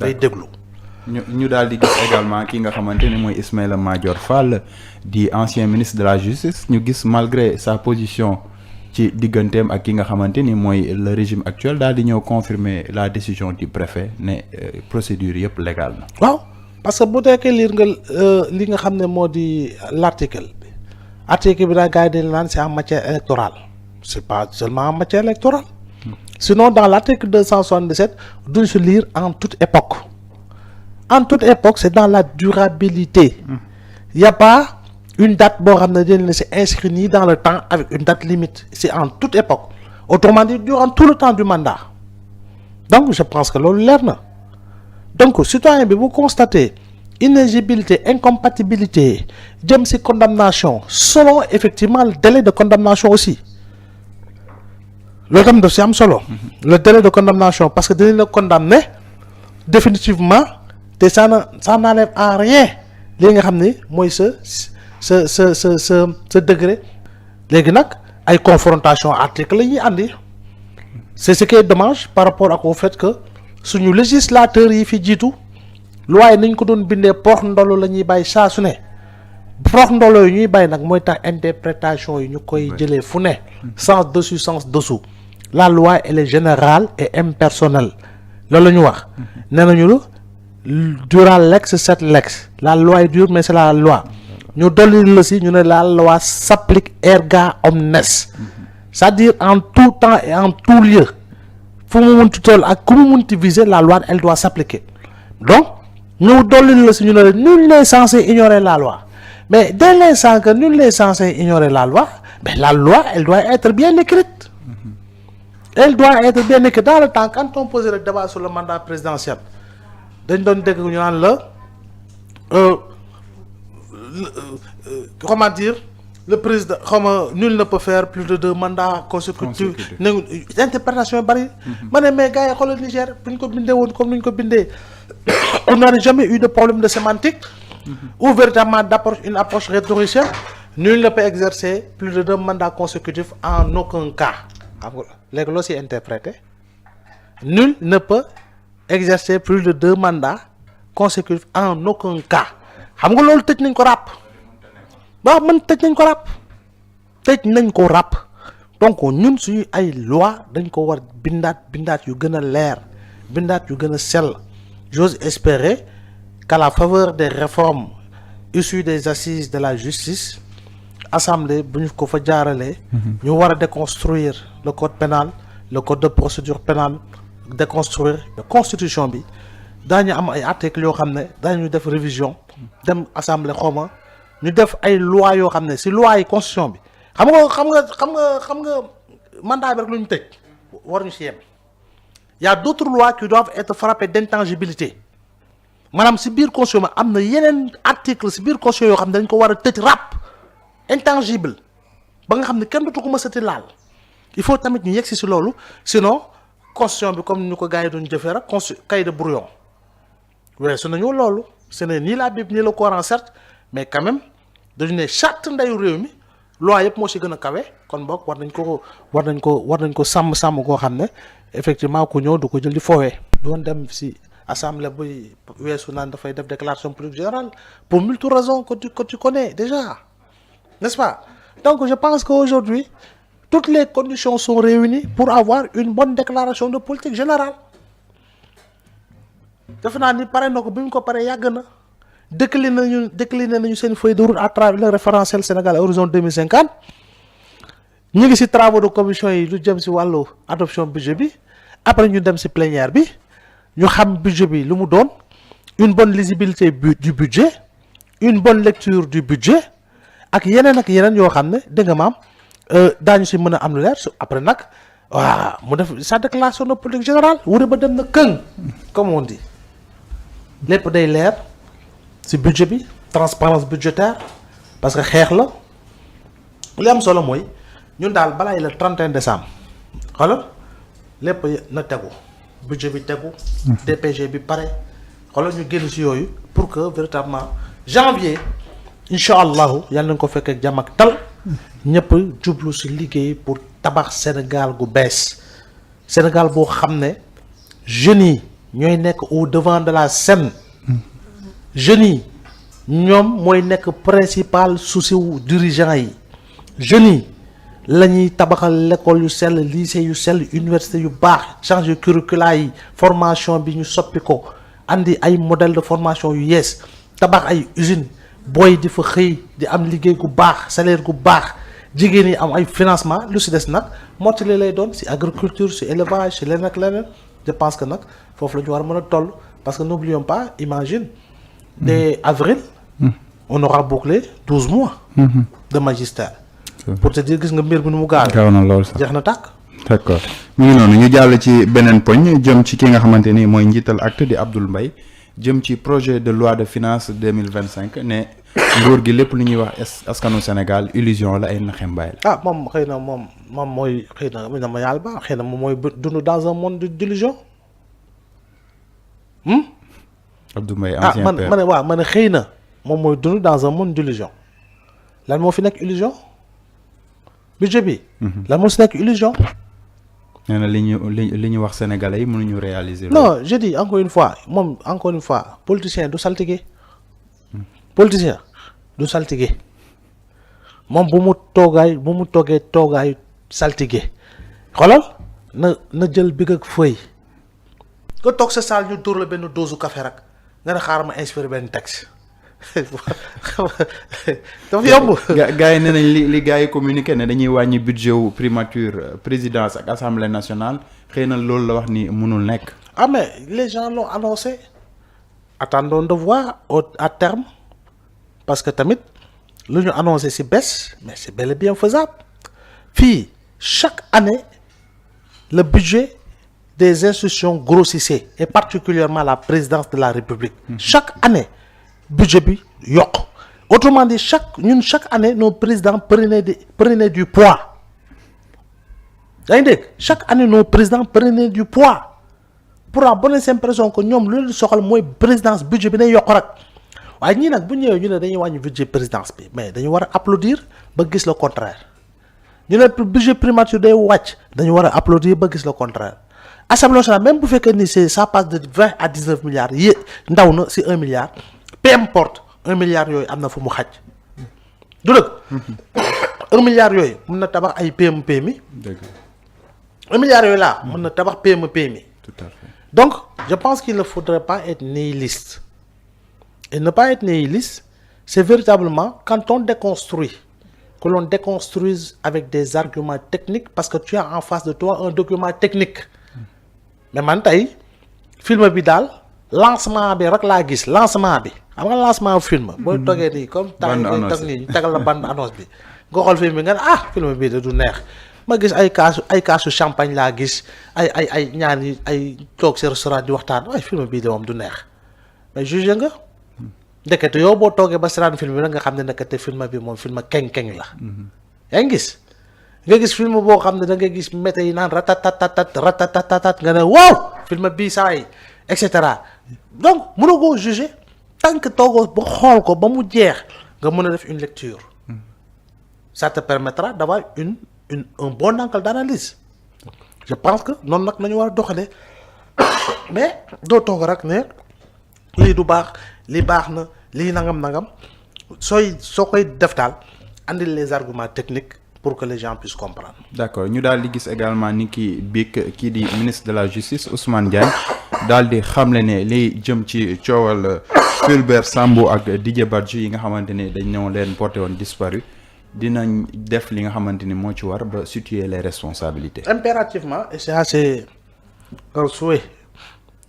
day déglu. ñu daal di gis également ki nga xamante ne mooy Ismaïla Madior Fall di ancien ministre de la justice ñu gis malgré sa position ci digganteem ak ki nga xamante ni mooy le régime actuel daal di ñëw confirmer la décision du préfet ne procédure yëpp légal na. waaw parce que bu nekkee lire nga li nga xam ne moo di l'article bi daa gars yi dañ naan c'est en matière électorale c'est pas seulement en matière électorale sinon dans l'article 277 duñ se lire en toute époque. En toute époque, c'est dans la durabilité. Il n'y a pas une date c'est inscrit ni dans le temps avec une date limite. C'est en toute époque. Autrement dit, durant tout le temps du mandat. Donc, je pense que l'on l'air. Donc, citoyen, vous constatez inéligibilité, incompatibilité, c'est condamnation, selon effectivement le délai de condamnation aussi. Le délai de condamnation, parce que délai de condamné, définitivement, ça n'enlève en rien li nga xam ni mooy ce degré léegi nag ay confrontation article la ñuy andi c'est ce qui est dommage par rapport au fait que suñu législateurs yi fi jiitu loi yi nañ ko doon bindee porox ndolo la ñuy bàyyi saa su ne porox ndolo yi ñuy bàyyi nag mooy tax interprétation yi ñu koy jëlee fu ne sens dessus sens dessous la loi elle est générale et impersonnelle loolu la ñu wax nee nañu durant l'ex c'est l'ex la loi est dure mais c'est la loi ñu dolli la si ñu ne la loi s'applique erga omnes c'est-à-dire en tout temps et en tout lieu fu mu munti toll ak ku mu munti viser la loi elle doit s'appliquer donc ñu dolli la si ñu ne nul n'est censé ignorer la loi mais dès l'instant que nul n'est censé ignorer la loi mais la loi elle doit être bien écrite elle doit être bien écrite dans le temps quand on posait le débat sur le mandat présidentiel dañ doon dégg ñu naan la comment dire le président nul ne peut faire plus de 2 mandats consécutifs interprétation bari ma ne mais gars yi xoolal Niger bu ñu ko bindee woon comme ni ñu ko bindee on n'a jamais eu de problème de sémantique ou véritablement une approche rhétoricienne nul ne peut exercer plus de 2 mandats consécutifs en aucun cas xam nga léegi loo si interprété nul ne peut exercer plus de 2 mandats consécutifs en aucun cas xam nga loolu tëj nañ ko ràpp waaw man tëj nañ ko ràpp donc ñun suñu ay loi dañ ko war bindaat yu gën a leer bindaat yu gën a sell j'ose espérer qu'à la faveur des réformes issues des assises de la justice assemblée bu ñu ko fa jaaralee ñu war a déconstruire le code pénal le code de procédure pénale déconstruire la constitution bi daañu am ay articles yoo xam ne daañu def révision dem assemblée xawma ñu def ay loi yoo xam ne si loi yi constitution bi xam nga mandat bi rek lu ñu tëj war ñu si yem y a d'autres lois qui doivent être frappées d'intangibilité maanaam si biir constitution am na yeneen article si biir constitution yoo xam ne dañ ko war a tëj ràpp intangible ba nga xam ne kenn dootu ko mësati laal il faut tamit ñu yegg si loolu sinon constitution bi comme ni ko gars yi doon jëfee rek cahier de brouillon weesu nañu loolu ce n'est ni la Bible ni le Coran certes mais quand même dañu ne charte ndeyu réew mi loi yëpp moo si gën a kawe kon boog war nañ ko sàmm koo xam ne effectivement ku ñëw du ko jël di foowee doon dem si assemblée buy weesu naan dafay def déclaration politique générale pour multi raisons que tu connais déjà n'est-ce pas donc je pense qu'aujourd'hui toutes les conditions sont réunies pour avoir une bonne déclaration de politique générale defe naa ni pare na ko bi mu ko pare yàgg na décliné nañu seen feuille de route à travers le référentiel Sénégal horizon 2050 ñu ngi ci travaux de commission yi lu jëm ci wàllu adoption budget bi après ñu dem ci plénière bi ñu xam budget bi lu mu doon une bonne lisibilité du budget une bonne lecture du budget ak yeneen yoo xam ne dégg nga maam daañu ci mën a am lu leer après nag waaw mu def sa déclaration de politique générale wure ba dem na këng comme on dit lépp day leer ci budget bi transparence budgétaire parce que xeex la li am solo mooy ñun daal balaay le 31 décembre xoolal lépp na tegu budget bi tegu DPG bi pare xoolal ñu génn ci yooyu pour que véritablement janvier incha allahu yàlla nañ ko fekk ak jàmm ak tal ñëpp jublu ci liggéey pour tabax Sénégal gu bees Sénégal boo xam ne jeunes yi ñooy nekk au devant de la scène jeunes yi ñoom mooy nekk principal souci wu dirigeant yi jeunes yi la ñuy tabaxal l'école yu sell lycée yu sell université yu baax changer curricula yi formation bi ñu soppi ko andi ay modèle de formation yu yees tabax ay usine booy di fa xëy di am liggéey gu baax salaire gu baax jigéen yi am ay financement lu si des nag mottali lay doon si agriculture si élevage si leneen ak leneen je pense que nag foofu la ñu war a mën a toll parce que n'oublions pas imagine dès avril on aura bouclé 12 mois de magistère pour te dire gis nga mbir bi nu mu gaaw na lool sax jeex na tàkk. d'accord mu ngi noonu ñu jàll ci beneen poñ jëm ci ki nga xamante ni mooy njiital acte di Abdoul Mbaye jëm ci projet de loi de finance 2025 ne nguur gi lépp lu ñuy wax askanu Sénégal illusion la ay naxe mbaay la. moom xëy na moom mooy xëy na ma yàlla ba xëy na moom mooy dund dans un monde d'illusion. Abdoul Mbaye ancien père ma ne xëy na moom mooy dund dans un monde d'illusion lan moo fi nekk illusion budget bi. lan moo fi nekk illusion. nee na li ñu wax sénégalais yi mënuñu réaliser. non je dis encore une fois politicien du saltige. politicien du saltige moom bu mu toogee toogaayu saltige xoolal na jël big ak feuille nga toog sa saal ñu dóor la benn dose café rek nga ne xaaral ma inspiré benn texte dafa yomb. gars yi nee nañ li gars yi communiqué ne dañuy wàññi budget wu primature présidence ak assemblée nationale xëy na loolu la wax ni mënul nekk. mais les gens l'ont annoncé attendons de voir à terme. Parce que tamit lu ñu annoncé ci baisse mais c'est bel et bien faisable fii chaque année le budget des institutions grossissait et particulièrement la présidence de la République. Chaque année budget bi yokk autrement dit chaque année nos présidents prenaient du poids yaa ngi dégg chaque année nos présidents prenaient du poids pour la bonne impression que ñoom lu leen soxal mooy présidence budget bi day yokk rek. waaye ñii nag bu ñëwee ñu ne dañuy wàññi budget présidence bi mais dañu war a applaudir ba gis le contraire ñu ne budget primature day wàcc dañu war a applaudir ba gis le contraire assemblée nationale même bu fekkee ni ça passe de 20 à 19 milliards yi ndaw na si 1 milliard peu importe 1 milliard yooyu am na fu mu xaj du dëgg 1 milliard yooyu mën na tabax ay PME PMI. dëgg 1 milliard yooyu laa mën na tabax PME PMI. tout à fait donc je pense qu'il ne faudrait pas être nihiliste. Et ne pas être nihiliste, c'est véritablement quand on déconstruit, que l'on déconstruise avec des arguments techniques parce que tu as en face de toi un document technique. Mais man tey film bi daal lancement bi rek laa gis lancement bi xam nga lancement film. booy toggee nii comme. bande annonce tag nii ñu tagal la bande annonce bi. nga xool film bi nga ne film bi de du neex ma gis ay kaasu champagne laa gis ay ñaar yi ay toog ci restaurant di waxtaan film bii de moom du neex mais jugé nga. ndekete yow boo toogee ba seetaan film bi nag nga xam ne ndekete film bi moom film keng-keng la. yaa ngi gis nga gis film boo xam ne da nga gis mété yi naan ratatatat nga ne waaw film bii saa yi et cetera donc mënoo koo juger tant que toogoo ba xool ko ba mu jeex nga mën a def une lecture. Ça te permettra d'avoir un bon angle d'analyse. Je pense que noonu nag nañu war a doxalee mais doo toog rek ne lii du baax. li baax na lii nangam soo koy def daal andil les arguments techniques pour que les gens puissent comprendre. d'accord ñu daal di gis également ni kii di ministre de la justice Ousmane Diagne daal di xamle ne li jëm ci coowal Fulbert Sambou ak Didier Badji yi nga xamante ne dañ ñëw leen porté woon disparu dinañ def li nga xamante ni moo ci war ba situer les responsabilités. Impérativement et c'est un souhait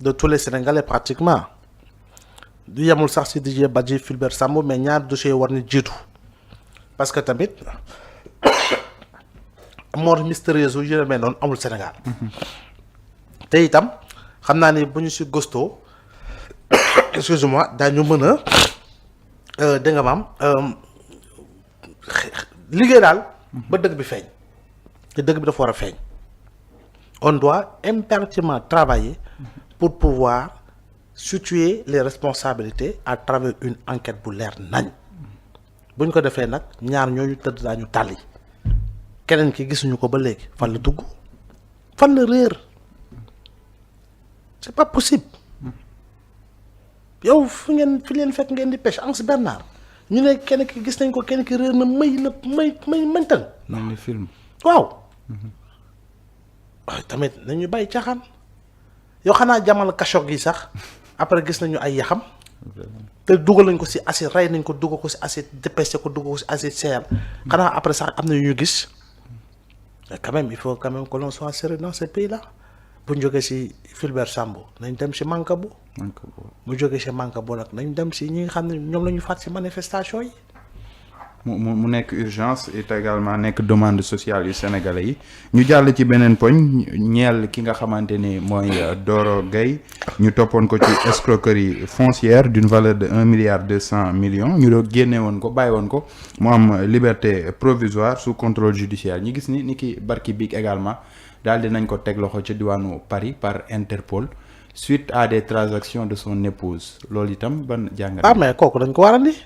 de tous les Sénégalais pratiquement. du yemul sax ci Didier Badji Fulbert Sambou mais ñaar dossiers war ni jiitu parce que tamit mort mystérieuse yu jëmee noonu amul Sénégal te itam xam naa ni bu ñu ci gëstoo excuse-moi daañu mën a dégg nga maam liggéey daal ba dëgg bi feeñ te dëgg bi dafa war a feeñ on doit impérativement travailler pour pouvoir situer les responsabilités à travers une enquête bu leer nañ bu ñu ko defee nag ñaar ñooñu tëdd daañu tàlli keneen ki gisuñu ko ba léegi fan la dugg fan la réer c'est pas possible yow fi leen fekk ngeen di pêche Anse Bernard ñu ne kenn ki gis nañ ko kenn ki réer na may mëntal mel ni film. waaw waaye tamit nañu bàyyi caaxaan yow xanaa jamal kachoog yi sax après gis nañu ay yaxam te dugal nañ ko ci acide rey nañ ko dugal ko ci acide dépêché ko dugal ko ci acide seer xanaa après sax am na yu ñu gis quand même il faut quand même que l'on soit sérieux dans ce pays là bu ñu jógee ci Fulbert Sambou nañ dem ci Mancabou bu jógee ci Mancabou nag nañ dem ci ñi nga xam ne ñoom la ñu faat ci manifestation yi mu nekk urgence et également nekk demande sociale yu sénégalais yi ñu jàll ci beneen poñ ñeel ki nga xamante ni mooy Doro Gaye ñu toppoon ko ci escroquerie foncière d'une valeur de 1,2 milliard ñu doon génne woon ko bàyyi woon ko mu am liberté provisoire sous contrôle judiciaire ñu gis ni ki barki biig également daal di nañ ko teg loxo ca diwaanu Paris par Interpol suite à des transactions de son épouse loolu itam ban jàngat. mais kooku dañ ko war a andi